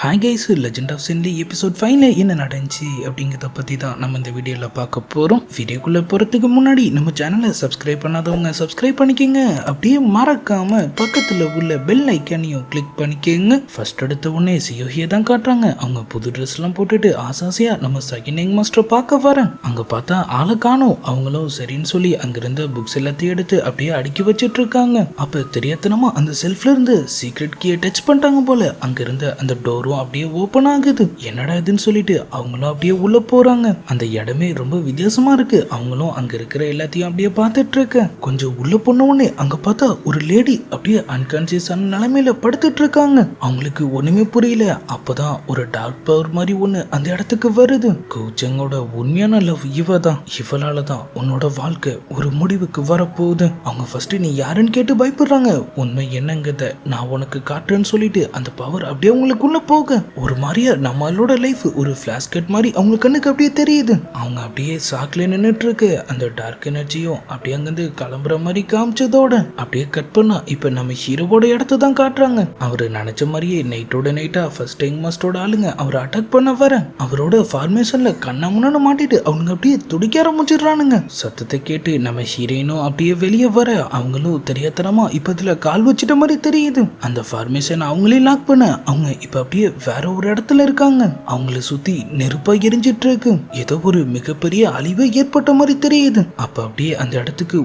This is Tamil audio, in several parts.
ஹாய் கைஸ், லெஜெண்ட் ஆஃப் சென்லி எபிசோட் 5ல என்ன நடந்துச்சு அப்படிங்கிறத பற்றி தான் நம்ம இந்த வீடியோவில் பார்க்க போகிறோம். வீடியோக்குள்ளே போகிறதுக்கு முன்னாடி நம்ம சேனலை சப்ஸ்கிரைப் பண்ணாதவங்க சப்ஸ்கிரைப் பண்ணிக்கோங்க. அப்படியே மறக்காமல் பக்கத்தில் உள்ள பெல் ஐக்கானையும் கிளிக் பண்ணிக்கோங்க. ஃபர்ஸ்ட் எடுத்த உடனே சியோஹியை தான் காட்டுறாங்க. அவங்க புது ட்ரெஸ்லாம் போட்டுட்டு ஆசாசியாக நம்ம செகண்ட் யங் மாஸ்டர் பார்க்க வரேன். அங்கே பார்த்தா ஆளை காணோம். அவங்களும் சரின்னு சொல்லி அங்கிருந்த புக்ஸ் எல்லாத்தையும் எடுத்து அப்படியே அடுக்கி வச்சிட்டு இருக்காங்க. அப்போ தெரியாதனமா அந்த செல்ஃப்ல இருந்து சீக்ரெட் கீயை டச் பண்ணிட்டாங்க போல. அங்கிருந்த அந்த டோரும் அப்படியே ஓபன் ஆகுது. என்னடா இதுன்னு சொல்லிட்டு அவங்களும் அப்படியே உள்ள போறாங்க. அந்த இடமே ரொம்ப வித்தியாசமா இருக்கு. அவங்களும் அங்க இருக்கிற எல்லாத்தையும் அப்படியே பார்த்துட்டு இருக்க. கொஞ்சம் உள்ள போன உடனே அங்க பார்த்தா ஒரு லேடி அப்படியே அன்கான்சியஸான நிலைமையில படுத்துட்டு இருக்காங்க. அவங்களுக்கு ஒண்ணுமே புரியல. அப்பதான் ஒரு டார்க் பவர் மாதிரி ஒண்ணு அந்த இடத்துக்கு வருது. கோச்சங்கோட உண்மையான லவ் இவ தான். இவளாலதான் உன்னோட வாழ்க்கை ஒரு முடிவுக்கு வரப்போகுது. அவங்க ஃபர்ஸ்ட் நீ யாருன்னு கேட்டு பயப்படுறாங்க. உண்மை என்னங்கத நான் உனக்கு காட்டுறேன்னு சொல்லிட்டு அந்த பவர் அப்படியே உங்களுக்குள்ள போக ஒரு மாதிரியா நம்மளோட லைஃப் ஒரு ஃபிளாஷ் கட் மாதிரி அவங்க கண்ணுக்கு அப்படியே தெரியுது. அவங்க அப்படியே சாக்ல நின்னுட்டு இருக்கு. அந்த டார்க் எனர்ஜியும் அப்படியே அங்கிருந்து கிளம்புற மாதிரி காமிச்சதோட அப்படியே கட் பண்ணா இப்ப நம்ம ஹீரோவோட இடத்த தான் காட்டுறாங்க. அவரு நினைச்ச மாதிரியே நைட்டோட நைட்டா ஃபர்ஸ்ட் டைம் மாஸ்டரோட ஆளுங்க அவரை அட்டாக் பண்ண வர அவரோட ஃபார்மேஷன்ல கண்ணா முன்னாடி மாட்டிட்டு அவங்க அப்படியே துடிக்க ஆரம்பிச்சிடுறானுங்க. சத்தத்தை கேட்டு நம்ம ஹீரோயினும் அப்படியே வெளியே வர அவங்களும் தெரியாதனமா இப்ப இதுல கால் வச்சிட்ட மாதிரி தெரியுது. அந்த ஃபார்மேஷன் அவங்களே லாக் பண்ண அவங்க இப்ப அப்படியே வேற ஒரு இடத்துல இருக்காங்க. அவங்கள சுத்தி நெருப்பா எரிஞ்சிட்டு இருக்கு. ஏதோ ஒரு மிகப்பெரிய அழிவே ஏற்பட்ட மாதிரி தெரியுது. அப்ப அப்படியே அந்த இடத்துக்கு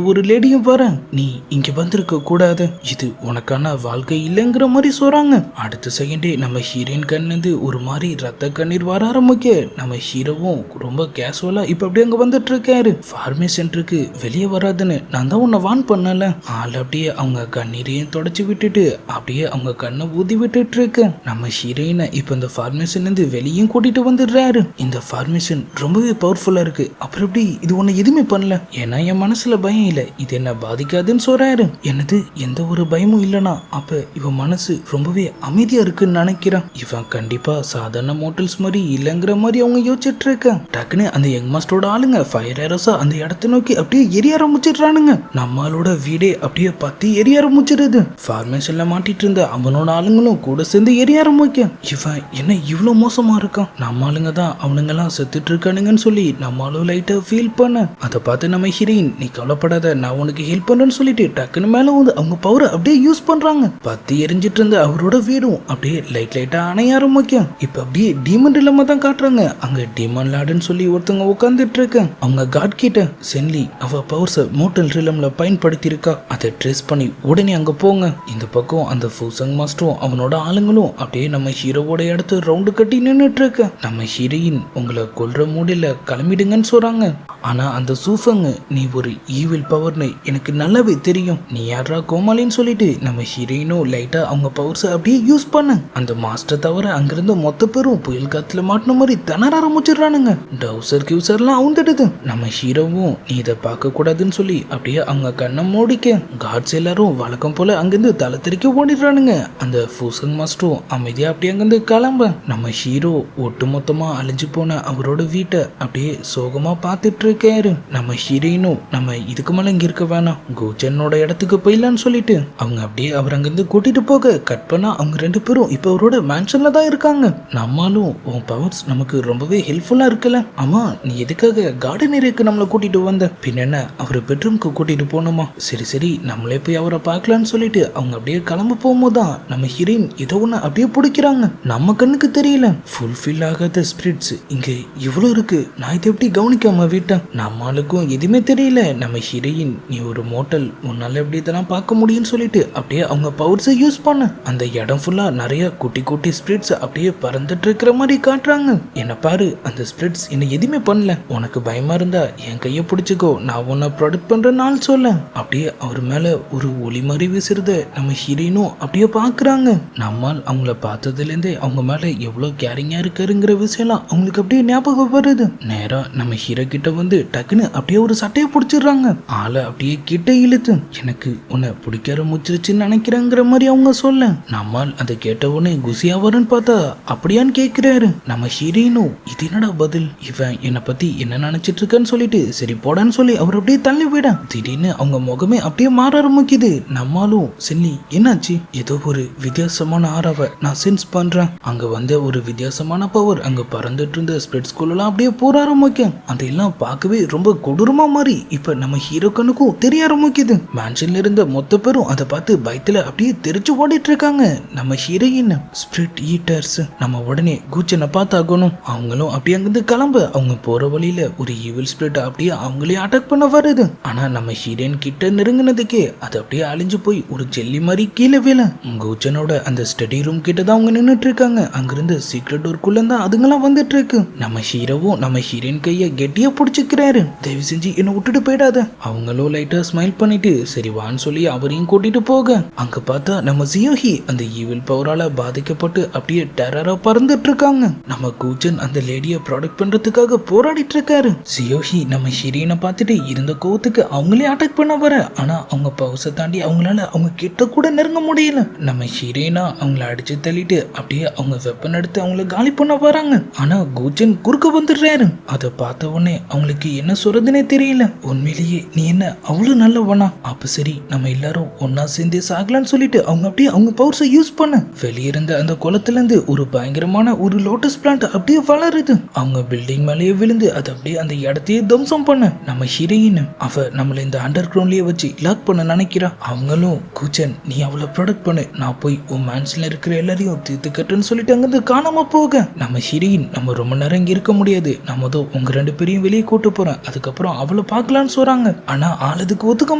ஒரு லேடியும் வர நீ இங்க வந்திருக்க கூடாது, இது உனக்கான வாழ்க்கை இல்லைங்கிற மாதிரி சொல்றாங்க. அடுத்த செகண்டே நம்ம ஹீரோயின் கண்ணிலிருந்து ஒரு மாதிரி ரத்த கண்ணீர் வர ஆரம்பிக்க நம்ம ஹீரோவும் ரொம்ப கேஷுவலா இப்ப அப்படியே அங்க வந்துட்டு இருக்காரு. ஃபார்மேஷன் இருக்கு வெளியே வராதுன்னு நான் தான் உன்னை வான் பண்ணல. ஆள் அப்படியே அவங்க கண்ணீரையும் தொடச்சு விட்டுட்டு அப்படியே அவங்க கண்ணை ஊதி விட்டுட்டு இருக்கு. நம்ம ஹீரோயினை இப்ப இந்த ஃபார்மேஷன்ல இருந்து வெளியும் கூட்டிட்டு வந்துடுறாரு. இந்த ஃபார்மேஷன் ரொம்பவே பவர்ஃபுல்லா இருக்கு. அப்புறம் எப்படி இது ஒண்ணு எதுவுமே பண்ணல, ஏன்னா என் மனசுல பயம் இல்ல, இது என்ன பாதிக்காதுன்னு சொல்றாரு. எனது எந்த ஒரு பயமும் இல்லனா அப்ப இவன் மனசு ரொம்பவே அமைதியா இருக்குன்னு நினைக்கிறான். இவன் கண்டிப்பா சாதாரண மோட்டல்ஸ் மாதிரி இல்லங்கிற மாதிரி அவங்க யோசிச்சுட்டு இருக்க. டக்குன்னு அந்த யங் மாஸ்டரோட ஆளுங்க ஃபயர் ஏரோஸா அந்த இடத்தை நோக்கி அப்படியே எரிய ஆரம்பிச்சிடுறானுங்க. நம்மளோட வீடே அப்படியே பத்தி எரிய ஆரம்பிச்சிருது. ஃபார்மேஷன்ல மாட்டிட்டு இருந்த அவனோட ஆளுங்களும் கூட சேர்ந்து எரிய ஆரம்பிக்க இவன் என்ன இவ்வளவு மோசமா இருக்கான், நம்ம ஆளுங்க தான் அவனுங்க எல்லாம் செத்துட்டு இருக்கானுங்கன்னு சொல்லி நம்மளும் லைட்டா ஃபீல் பண்ண. அதை பார்த்து நம்ம ஹீரோயின் நீ கவலைப்படாத நான் உனக்கு ஹெல்ப் பண்றேன்னு சொல்லிட்டு டக்குன்னு மேல வந்து அவங்க பவரை அப்படியே யூஸ் பண்றாங்க. பத்தி எரிஞ்சிட்டு இருந்த அவரோட வீடும் அப்படியே லைட்டா அணைய ஆரம்பிக்கும். இப்ப அப்படியே டீமன் இல்லாம தான் காட்டுறாங்க. அங்க டீமன் லாடுன்னு சொல்லி ஒருத்தவங்க உட்காந்துட்டு இருக்க. அவங்க காட் கிட்ட சென்லி அவ பவர்ஸை மோட்டல் ரிலம்ல பயன்படுத்தி இருக்கா, அதை ட்ரேஸ் பண்ணி உடனே அங்க போங்க. இந்த பக்கம் அந்த ஃபூசங் மாஸ்டரும் அவனோட ஆளுங்களும் அப்படியே நம்ம ஹீரோவோட இடத்து ரவுண்டு கட்டி நின்னுட்டு இருக்க. நம்ம ஹீரோயின் உங்களை கொல்ற மூடில கிளம்பிடுங்கன்னு சொல்றாங்க. ஆனா அந்த சூஃபங்க நீ ஒரு ஈவில் பவர்னு எனக்கு நல்லாவே தெரியும், நீ யாரா கோமாளின்னு சொல்லிட்டு நம்ம ஹீரோயினும் லைட்டா அவங்க பவர்ஸ் அப்படியே யூஸ் பண்ண. அந்த மாஸ்டர் தவிர அங்கிருந்த மொத்த பேரும் புயல் காத்துல மாட்டின மாதிரி திணற ஆரம்பிச்சிடுறானுங்க. டவுசர் கியூசர்லாம் அவுந்துடுது. நம்ம ஹீரோவும் நீ இதை பார்க்க கூடாதுன்னு சொல்லி அப்படியே அவங்க கண்ணை மூடிக்க. காட்ஸ் எல்லாரும் வழக்கம் போல அங்கிருந்து தலை தெறிக்க ஓடிடுறானுங்க. அந்த ஃபூசங் மாஸ்டரும் அமைதியா அப்படியே அங்கிருந்து கிளம்ப. நம்ம ஹீரோ ஒட்டு மொத்தமா அழிஞ்சு போன அவரோட வீட்டை அப்படியே சோகமா பார்த்துட்டு இருக்காரு. நம்ம ஹீரோயினும் நம்ம இதுக்கு மேல இங்க இருக்க வேணாம், கோச்சனோட இடத்துக்கு போயிடலான்னு சொல்லிட்டு அவங்க அப்படியே அவர் அங்கிருந்து கூட்டிட்டு போக கட் பண்ணா அவங்க ரெண்டு பேரும் இப்ப அவரோட மேன்ஷன்ல தான் இருக்காங்க. நம்மளும் உன் பவர்ஸ் நமக்கு ரொம்பவே ஹெல்ப்ஃபுல்லா இருக்குல்ல, ஆமா நீ எதுக்காக கார்டன் ஏரியாக்கு நம்மளை கூட்டிட்டு வந்த, பின்ன என்ன அவர் பெட்ரூம்க்கு கூட்டிட்டு போனோமா, சரி நம்மளே போய் அவரை பார்க்கலான்னு சொல்லிட்டு அவங்க அப்படியே கிளம்ப போகும்போதுதான் நம்ம ஹீரோயின் ஏதோ ஒண்ணு அப்படியே பிடிக்கிறாங்க. நம்ம கண்ணுக்கு தெரியல ஃபுல்ஃபில் ஆகாத ஸ்பிரிட்ஸ் இங்க இவ்வளவு இருக்கு, நான் இதை எப்படி கவனிக்காம விட்டேன். நம்மளுக்கும் எதுவுமே தெரியல. நம்ம ஹீரோயின் நீ ஒரு மோட்டல், உன்னால எப்படி இதெல்லாம் பார்க்க முடியும்னு சொல்லிட்டு அப்படியே அவங்க பவர்ஸை யூஸ் பண்ண அந்த இடம் ஃபுல்லா நிறைய குட்டி ஸ்பிரிட்ஸ் அப்படியே பறந்துட்டு இருக்கிற மாதிரி காட்டுறாங்க. என்ன பாரு அந்த ஸ்பிரிட்ஸ் என்ன எதுவுமே பண்ணல, உனக்கு பயமா இருந்தா என் கையை பிடிச்சிக்கோ, நான் உன்னை ப்ரொடெக்ட் பண்றேன்னு நாள் சொல்ல. அப்படியே அவர் மேல ஒரு ஒளி மாதிரி வீசுறத நம்ம ஹீரோயினும் அப்படியே பாக்குறாங்க. நம்மால் அவங்கள பார்த்ததுல இருந்தே அவங்க மேல எவ்வளவு கேரிங்கா இருக்காருங்கிற விஷயம்லாம் அவங்களுக்கு அப்படியே ஞாபகம் வருது. நேரா நம்ம ஹீரோ கிட்ட வந்து டக்குன்னு அப்படியே ஒரு சட்டையை பிடிச்சிடுறாங்க. ஆளை அப்படியே கிட்ட இழுத்து எனக்கு உன்னை பிடிக்க ஆரம்பிச்சிருச்சுன்னு நினைக்கிறேங்கிற மாதிரி அவங்க சொல்ல. நம்மால் அதை கேட்ட உடனே குசியா வருன்னு பார்த்தா அப்படியான்னு கேட்கிறாரு. நம்ம ஹீரோயினும் இது என்னடா பதில், இவன் என்னை பத்தி என்ன நினைச்சிட்டு இருக்கான்னு சொல்லிட்டு சரி போடான்னு சொல்லி அவர் அப்படியே தள்ளி விட திடீர்னு அவங்க முகமே அப்படியே மாற ஆரம்பிக்குது. நம்மாலும் சென்னி என்னாச்சு, ஏதோ ஒரு வித்தியாசமான ஆறாவை நான் நான் சென்ஸ் பண்றேன். அங்க வந்து ஒரு வித்தியாசமான பவர் அங்க பறந்துட்டு இருந்த ஸ்பிரிட் ஸ்கூல்லாம் அப்படியே போற ஆரம்பிக்கும். அதெல்லாம் பார்க்கவே ரொம்ப கொடூரமா மாறி இப்ப நம்ம ஹீரோ கண்ணுக்கும் தெரிய ஆரம்பிக்குது. மேன்ஷன்ல இருந்த மொத்த பேரும் அதை பார்த்து பயத்துல அப்படியே தெரிச்சு ஓடிட்டு இருக்காங்க. நம்ம ஹீரோயின் ஸ்பிரிட் ஈட்டர்ஸ் நம்ம உடனே கூச்சனை பார்த்தாகணும். அவங்களும் அப்படியே அங்கிருந்து கிளம்ப அவங்க போற வழியில ஒரு ஈவில் ஸ்பிரிட் அப்படியே அவங்களே அட்டாக் பண்ண வருது. ஆனா நம்ம ஹீரோயின் கிட்ட நெருங்கினதுக்கே அது அப்படியே அழிஞ்சு போய் ஒரு ஜெல்லி மாதிரி கீழே விழ கூச்சனோட அந்த ஸ்டடி ரூம் கிட்ட தான் அவங்க நின்றுட்டு இருக்காங்க. அங்கிருந்து சீக்ரெட் டோர்க்குள்ள தான் அதுங்கெல்லாம் வந்துட்டு இருக்கு. நம்ம ஹீரோவும் நம்ம ஹீரோயின் கைய கெட்டியா பிடிச்சிக்கிறாரு. தயவு செஞ்சு என்ன விட்டுட்டு போயிடாத. அவங்களும் லைட்டா ஸ்மைல் பண்ணிட்டு சரி வான்னு சொல்லி அவரையும் கூட்டிட்டு போக அங்க பார்த்தா நம்ம ஜியோஹி அந்த ஈவில் பவரால பாதிக்கப்பட்டு அப்படியே டெரரா பறந்துட்டு இருக்காங்க. நம்ம கூச்சன் அந்த லேடிய ப்ராடக்ட் பண்றதுக்காக போராடிட்டு இருக்காரு. ஜியோஹி நம்ம ஹீரோயினை பார்த்துட்டு இருந்த கோவத்துக்கு அவங்களே அட்டாக் பண்ண வர ஆனா அவங்க பவர்ஸை தாண்டி அவங்களால அவங்க கிட்ட கூட நெருங்க முடியல. நம்ம ஹீரோயினா அவங்கள அடிச்சு தள்ளிட்டு அப்படியே அவங்க வெப்பன் எடுத்து அவங்கள காலி பண்ண வராங்க. ஆனா கூச்சன் குறுக்க வந்துடுறாரு. அதை பார்த்த உடனே அவங்களுக்கு என்ன சொல்றதுன்னே தெரியல. உண்மையிலேயே நீ என்ன அவ்வளவு நல்லவனா? அப்ப சரி நம்ம எல்லாரும் ஒன்னா சேர்ந்து சாகலான்னு சொல்லிட்டு அவங்க அப்படியே அவங்க பவர்ஸை யூஸ் பண்ண வெளியே இருந்த அந்த குளத்துல இருந்து ஒரு பயங்கரமான ஒரு லோட்டஸ் பிளான்ட் அப்படியே வளருது. அவங்க பில்டிங் மேலேயே விழுந்து அது அப்படியே அந்த இடத்தையே தம்சம் பண்ண நம்ம ஹீரோயின் அவ நம்மள இந்த அண்டர் கிரவுண்ட்லயே வச்சு லாக் பண்ண நினைக்கிறா. அவங்களும் கூச்சன் நீ அவளை ப்ரொடக்ட் பண்ணு, நான் போய் உன் மேன்ஸ்ல இருக்கிற எல்லாரையும் தீர்த்து கட்டுன்னு சொல்லிட்டு அங்கிருந்து காணாம போக நம்ம ஹீரோயின் நம்ம ரொம்ப நேரம் இங்க இருக்க முடியாது, நம்ம தான் உங்க 2 பேரையும் வெளியே கூட்டு போறேன், அதுக்கப்புறம் அவளை பார்க்கலான்னு சொல்றாங்க. ஆனா ஆளுதுக்கு ஒத்துக்க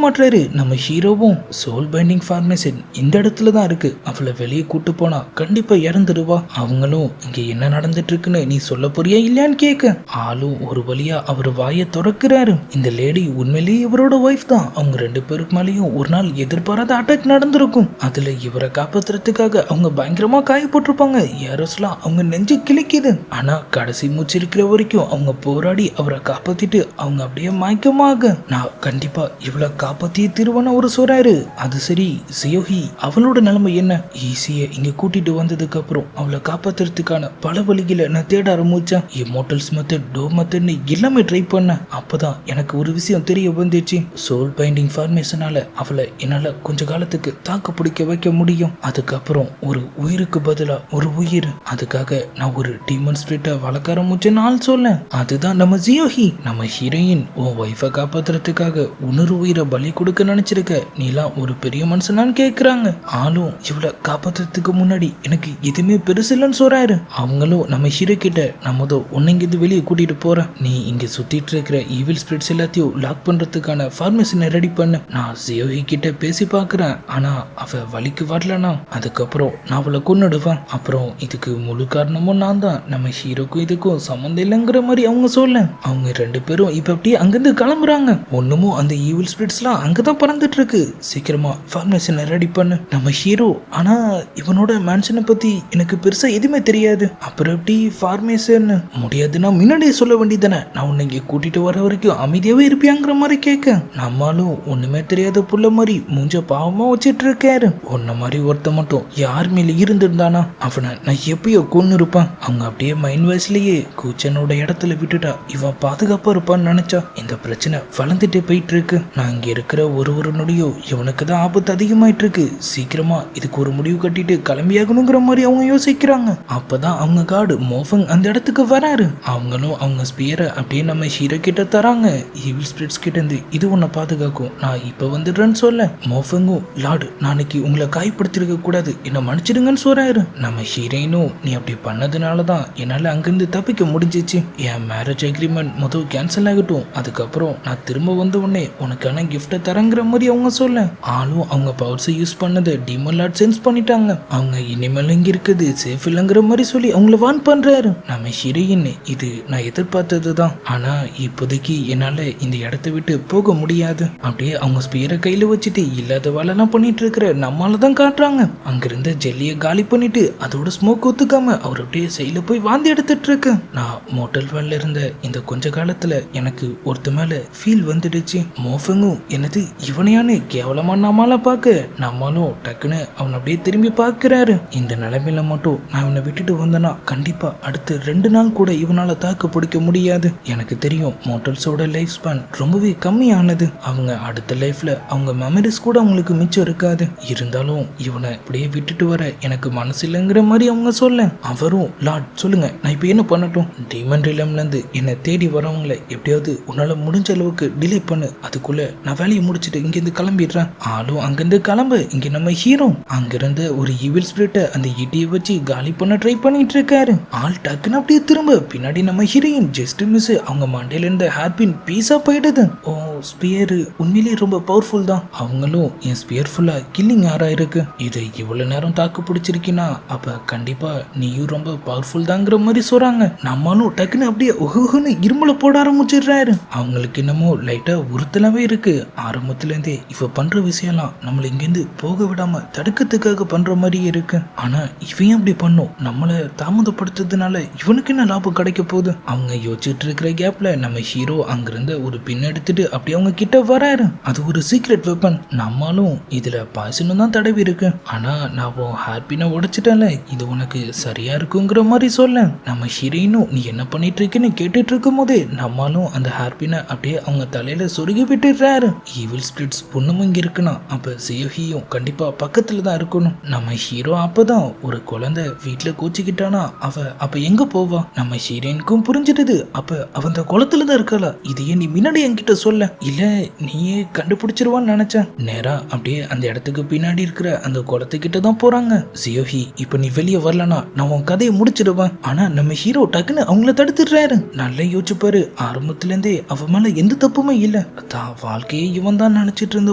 மாட்டாரு. நம்ம ஹீரோவும் சோல் பைண்டிங் ஃபார்மேஷன் இந்த இடத்துல தான் இருக்கு, அவளை வெளியே கூட்டு போனா கண்டிப்பா இறந்துடுவா. அவங்களும் இங்க என்ன நடந்துட்டு இருக்குன்னு நீ சொல்ல போறியா இல்லையான்னு கேட்க ஆளும் ஒரு வழியா அவர் வாயை திறக்கிறாரு. இந்த லேடி உண்மையிலேயே இவரோட ஒய்ஃப் தான். அவங்க 2 பேருக்கு மேலேயும் ஒரு நாள் எதிர்பாராத அட்டாக் நடந்திருக்கும். அதுல இவரை காப்பாத்துறதுக்காக அவங்க பயங்கரமா காயப்பட்டிருப்பாங்க. யாரோஸ்லாம் அவங்க நெஞ்சு கிழிக்குது. ஆனா கடைசி மூச்சு இருக்கிற வரைக்கும் அவங்க போராடி அவரை காப்பாத்திட்டு அவங்க அப்படியே மயக்கமாக நான் கண்டிப்பா இவளை காப்பாத்தியே திருவன ஒரு சொல்றாரு. அது சரி ஜியோஹி அவளோட நிலைமை என்ன? ஈஸியா இங்க கூட்டிட்டு வந்ததுக்கு அப்புறம் அவளை காப்பாத்துறதுக்கான பல வழிகளை நான் தேட ஆரம்பிச்சேன். இம்மோர்டல்ஸ் மெத்தட் டோ மெத்தட்னு எல்லாமே ட்ரை பண்ணேன். அப்பதான் எனக்கு ஒரு விஷயம் தெரிய வந்துச்சு. சோல் பைண்டிங் ஃபார்மேஷனால அவளை என்னால கொஞ்ச காலத்துக்கு தாக்கு பிடிக்க வைக்க முடியும். அதுக்கப்புறம் ஒரு உயிருக்கு பதிலா ஒரு உயிர், அதுக்காக நான் ஒரு டீமன் ஸ்பிரிட்டை வளர்க்க ஆரம்பிச்சேன்னு ஆள் சொல்ல அதுதான் நம்ம ஜியோஹி. நம்ம ஹீரோயின் உன் ஒய்ஃபை காப்பாத்துறதுக்காக உணர்வு உயிரை பலி கொடுக்க நினைச்சிருக்க, நீலாம் ஒரு பெரிய மனுஷனான்னு கேக்குறாங்க. ஆளும் இவளை காப்பாத்துறதுக்கு முன்னாடி எனக்கு எதுவுமே பெருசு இல்லைன்னு சொல்றாரு. அவங்களும் நம்ம ஹீரோ கிட்ட நம்ம தான் உன்னைங்கிருந்து வெளியே கூட்டிட்டு போறேன், நீ இங்க சுத்திட்டு இருக்கிற ஈவில் ஸ்பிரிட்ஸ் எல்லாத்தையும் லாக் பண்றதுக்கான ஃபார்மேஷனை ரெடி பண்ண. நான் ஜியோஹி கிட்ட பேசி பார்க்குறேன், ஆனா அவ வலிக்கு வரலனா அதுக்கப்புறம் நான் அவளை கொன்னுடுவேன். அப்புறம் இதுக்கு முழு காரணமும் நான் தான். நம்ம ஹீரோக்கும் இதுக்கும் சம்மந்தம் இல்லைங்கிற மாதிரி அவங்க சொல்ல அவங்க 2 பேரும் இப்ப அப்படியே அங்கிருந்து கிளம்புறாங்க. ஒண்ணுமும் அந்த ஈவில் ஸ்பிரிட்ஸ்லாம் அங்கதான் பறந்துட்டு இருக்கு. சீக்கிரமா ஃபார்மேஷனை ரெடி பண்ணு நம்ம ஹீரோ. ஆனா இவனோட மேன்ஷனை பத்தி எனக்கு பெருசா எதுவுமே தெரியாது, அப்புறம் எப்படி ஃபார்மேஷன் முடியாதுன்னா முன்னாடியே சொல்ல வேண்டியதானே, நான் உன்னை இங்க கூட்டிட்டு வர வரைக்கும் அமைதியாவே இருப்பியாங்கிற மாதிரி கேட்க நம்மளும் ஒண்ணுமே தெரியாத புள்ள மாதிரி மூஞ்ச பாவமா வச்சிட்டு இருக்காரு. உன்ன மாதிரி ஒருத்த மட்டும் யார் மேல இருந்திருந்தானா அவனை நான் எப்பயோ கொன்னு இருப்பான். அவங்க அப்படியே மைண்ட் வாய்ஸ்லயே கூச்சனோட இடத்துல விட்டுட்டா இவன் பாதுகாப்பா இருப்பான்னு நினைச்சா இந்த பிரச்சனை வளர்ந்துட்டே போயிட்டு இருக்கு. நான் இங்க இருக்கிற ஒரு நொடியும் இவனுக்கு தான் ஆபத்து அதிகமாயிட்டு இருக்கு. சீக்கிரமா இதுக்கு ஒரு முடிவு கட்டிட்டு கிளம்பியாகணுங்கிற மாதிரி அவங்க யோசிக்கிறாங்க. அப்பதான் அவங்க காடு மோஃபங் அந்த இடத்துக்கு வராரு. அவங்களும் அவங்க ஸ்பியரை அப்படியே நம்ம ஹீரோ கிட்ட தராங்க. ஈவில் ஸ்பிரிட்ஸ் கிட்ட இருந்து இது உன்னை பாதுகாக்கும், நான் இப்ப வந்துடுறேன்னு சொல்ல மோஃபங்கும் லார்டு நாளைக்கு உங்களை காயப்படுத்திருக்க கூடாது, என்ன மன்னிச்சிடுங்கன்னு சொல்றாரு. நம்ம ஹீரோயினும் நீ அப்படி பண்ணதுனாலதான் என்னால அங்கிருந்து தப்பிக்க முடிஞ்சிச்சு. என் மேரேஜ் அக்ரிமெண்ட் முதல் கேன்சல் ஆகட்டும், அதுக்கப்புறம் நான் திரும்ப வந்த உடனே உனக்கான கிஃப்டை தரங்கிற மாதிரி அவங்க சொல்ல ஆளும் அவங்க பவர்ஸை யூஸ் பண்ணதை டீமன் லார்ட் சென்ஸ் பண்ணிட்டாங்க. அவங்க இனிமேல் இங்க இருக்குது சேஃப் இல்லைங்கிற மாதிரி சொல்லி அவங்கள வான் பண்றாரு. நம்ம ஹீரோயின் இது நான் எதிர்பார்த்தது தான், ஆனா இப்போதைக்கு என்னால இந்த இடத்த விட்டு போக முடியாது. அப்படியே அவங்க ஸ்பியரை கையில வச்சுட்டு இல்லாத வேலைலாம் பண்ணிட்டு இருக்கிற நம்மளால தான் காட்டுறாங்க. அங்கிருந்த ஜெல்லியை காலி பண்ணிட்டு அதோட ஸ்மோக் ஒத்துக்காம அவர் அப்படியே சைல போய் வாந்தி எடுத்துட்டு இருக்கு. நான் மோட்டல் வேல்ல இருந்த இந்த கொஞ்ச காலத்துல எனக்கு ஒருத்த மேல ஃபீல் வந்துடுச்சு. மோஃபங்கும் என்னது இவனையானு கேவலமா நம்மால பார்க்க நம்மளும் டக்குன்னு அவன் அப்படியே திரும்பி பார்க்கிறாரு. இந்த நிலைமையில மட்டும் நான் இவனை விட்டுட்டு வந்தேன்னா கண்டிப்பா அடுத்த 2 நாள் கூட இவனால தாக்கு பிடிக்க முடியாது. எனக்கு தெரியும் மோட்டல்ஸோட லைஃப் ஸ்பேன் ரொம்பவே கம்மியானது. அவங்க அடுத்த லைஃப்ல அவங்க மெமரிஸ் கூட அவங்களுக்கு மிச்சம் இருக்காது. இருந்தாலும் இவனை இப்படியே விட்டுட்டு வர எனக்கு அவருக்கு மனசு இல்லைங்கிற மாதிரி அவங்க சொல்ல அவரும் லார்ட் சொல்லுங்க நான் இப்போ என்ன பண்ணட்டும்? டீமன் ரிலம்லேருந்து என்னை தேடி வரவங்களை எப்படியாவது உன்னால முடிஞ்ச அளவுக்கு டிலே பண்ணு, அதுக்குள்ள நான் வேலையை முடிச்சுட்டு இங்கேருந்து கிளம்பிடுறேன். ஆளும் அங்கேருந்து கிளம்பு. இங்க நம்ம ஹீரோ அங்கிருந்து ஒரு ஈவில் ஸ்பிரிட்டை அந்த இடியை வச்சு காலி பண்ண ட்ரை பண்ணிட்டு இருக்காரு. ஆள் டக்குன்னு அப்படியே திரும்ப பின்னாடி நம்ம ஹீரோயின் ஜஸ்ட் மிஸ் அவங்க மண்டையில இருந்த ஹேர்பின் பீஸா போயிடுது. ஓ ஸ்பியர் உண்மையிலேயே ரொம்ப பவர்ஃபுல் தான். அவங்களும் என் ஸ்பியர் ஃபுல்லா கில்லிங் ஆரா இருக்கு. இதை இவ்வளவு நேரம் தாக்கு பிடிச்சிருக்கீன்னா அப்ப கண்டிப்பா நீயும் ரொம்ப பவர்ஃபுல் தாங்கிற மாதிரி சொல்றாங்க. நம்மளும் டக்குன்னு அப்படியே ஒஹுன்னு இருமலை போட ஆரம்பிச்சிடுறாரு. அவங்களுக்கு என்னமோ லைட்டா உறுத்தலாவே இருக்கு. ஆரம்பத்துல இருந்தே இவ பண்ற விஷயம்லாம் நம்மள இங்கேருந்து போக விடாம தடுக்கிறதுக்காக பண்ற மாதிரி இருக்கு. ஆனா இவன் அப்படி பண்ணும் நம்மள தாமதப்படுத்துறதுனால இவனுக்கு என்ன லாபம் கிடைக்க போகுது? அவங்க யோசிச்சுட்டு இருக்கிற கேப்ல நம்ம ஹீரோ அங்கிருந்த ஒரு பின் எடுத்துட்டு அப்படி அவங்க கிட்ட வராரு. அது ஒரு சீக்ரெட் வெப்பன். நம்மளும் இதுல பாய்சனும் தான் தடவி இருக்கு. ஆனா நான் ஹாப்பினா உடைச்சிட்டேன்ல, இது உனக்கு சரியா இருக்குங்கிற மாதிரி சொல்ல நம்ம ஹீரோயினும் நீ என்ன பண்ணிட்டு இருக்கேன்னு கேட்டுட்டு இருக்கும் போதே நம்மளும் அந்த ஹாப்பினை அப்படியே அவங்க தலையில சொருகி விட்டுறாரு. ஈவில் ஸ்பிரிட்ஸ் ஒண்ணுமும் இங்க இருக்குன்னா அப்ப சியோஹியும் கண்டிப்பா பக்கத்துல தான் இருக்கணும். நம்ம ஹீரோ அப்பதான் ஒரு குழந்தை வீட்டுல கோச்சிக்கிட்டானா அவ அப்ப எங்க போவா? நம்ம ஹீரோயினுக்கும் புரிஞ்சிடுது. அப்ப அவ அந்த குளத்துல தான் இருக்காளா? இதையே நீ முன்னாடி என்கிட்ட சொல்ல. இல்ல நீயே கண்டுபிடிச்சிருவான்னு நினைச்சேன். நேரா அப்படியே அந்த இடத்துக்கு பின்னாடி இருக்கிற அந்த குளத்துக்கிட்ட தான் போறாங்க. சியோஹி இப்ப நீ வெளியே வரலனா நான் உன் கதையை முடிச்சிடுவேன். ஆனா நம்ம ஹீரோ டக்குன்னு அவங்கள தடுத்துடுறாரு. நல்லா யோசிச்சு பாரு, ஆரம்பத்துல இருந்தே அவ மேல எந்த தப்புமே இல்ல. தான் வாழ்க்கையே இவன் தான் நினைச்சிட்டு இருந்த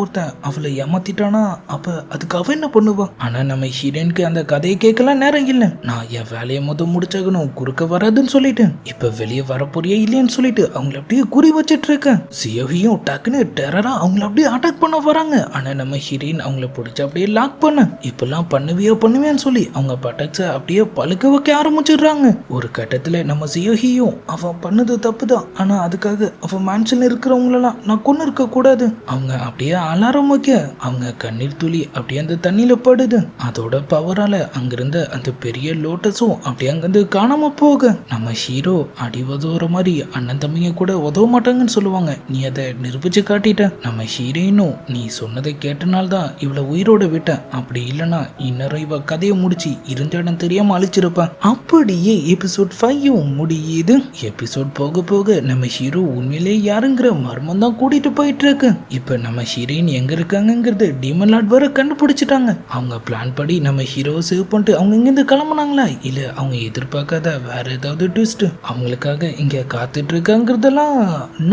ஒருத்தன் அவளை ஏமாத்திட்டானா அப்ப அதுக்கு அவ என்ன பண்ணுவா? ஆனா நம்ம ஹீரோயினுக்கு அந்த கதையை கேட்கலாம் நேரம் இல்ல. நான் என் வேலையை முடிச்சாகணும், குறுக்க வராதுன்னு சொல்லிட்டு இப்ப வெளியே வரப்போறியே இல்லையான்னு சொல்லிட்டு அவங்கள அப்படியே குறி வச்சிட்டு இருக்கேன். சியோஹியும் டக்குன்னு டெரரா அவங்கள அப்படியே அட்டாக் பண்ண வராங்க. ஆனா நம்ம ஹீரோயின் அவங்கள பிடிச்சி அப்படியே லாக் பண்ண இப்பெல்லாம் பண்ணுவேன்னு சொல்லி அவங்க பட்டாக்ஸ அப்படியே பழுக்க வைக்க ஆரம்பிச்சிடுறாங்க. ஒரு கட்டத்துல நம்ம சியோஹியும் அவன் பண்ணது தப்பு தான், ஆனா அதுக்காக அவன் மேன்ஷன்ல இருக்கிறவங்களெல்லாம் நான் கொண்டு இருக்க கூடாது. அவங்க அப்படியே அலாரம் வைக்க அவங்க கண்ணீர் துளி அப்படியே அந்த தண்ணியில படுது. அதோட பவரால அங்கிருந்த அந்த பெரிய லோட்டஸும் அப்படியே அங்கிருந்து காணாம போக நம்ம ஹீரோ அடி உதவுற மாதிரி அண்ணன் தம்பிங்க கூட உதவ மாட்டாங்கன்னு சொல்லுவாங்க. நீ அதை நிரூபிச்சு காட்டிட்ட. நம்ம ஹீரோயினும் நீ சொன்னதை கேட்டனால்தான் இவளை உயிரோட விட்டேன், அப்படி இல்லைன்னா இன்னொரு இவ கதையை முடிச்சு இருந்த இடம் தெரியாம அழிச்சிருப்பேன். அப்படியே எபிசோட் 5 முடியுது. எபிசோட் போக போக நம்ம ஹீரோ உண்மையிலே யாருங்கிற மர்மம் தான் கூட்டிட்டு போயிட்டு இருக்கு. இப்ப நம்ம ஹீரோயின் எங்க இருக்காங்கிறது டீமன் லார்ட் வர கண்டுபிடிச்சிட்டாங்க. அவங்க பிளான் படி நம்ம ஹீரோவை சேவ் பண்ணிட்டு அவங்க இங்கிருந்து கிளம்புனாங்களா இல்ல அவங்க எதிர்பார்க்காத வேற ஏதாவது ட்விஸ்ட் அவங்களுக்காக இங்க காத்துட்டு இருக்காங்கிறதெல்லாம்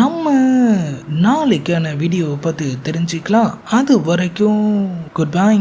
நம்ம நாளைக்கான வீடியோவை பார்த்து தெரிஞ்சுக்கலாம். அது வரைக்கும் குட் பை.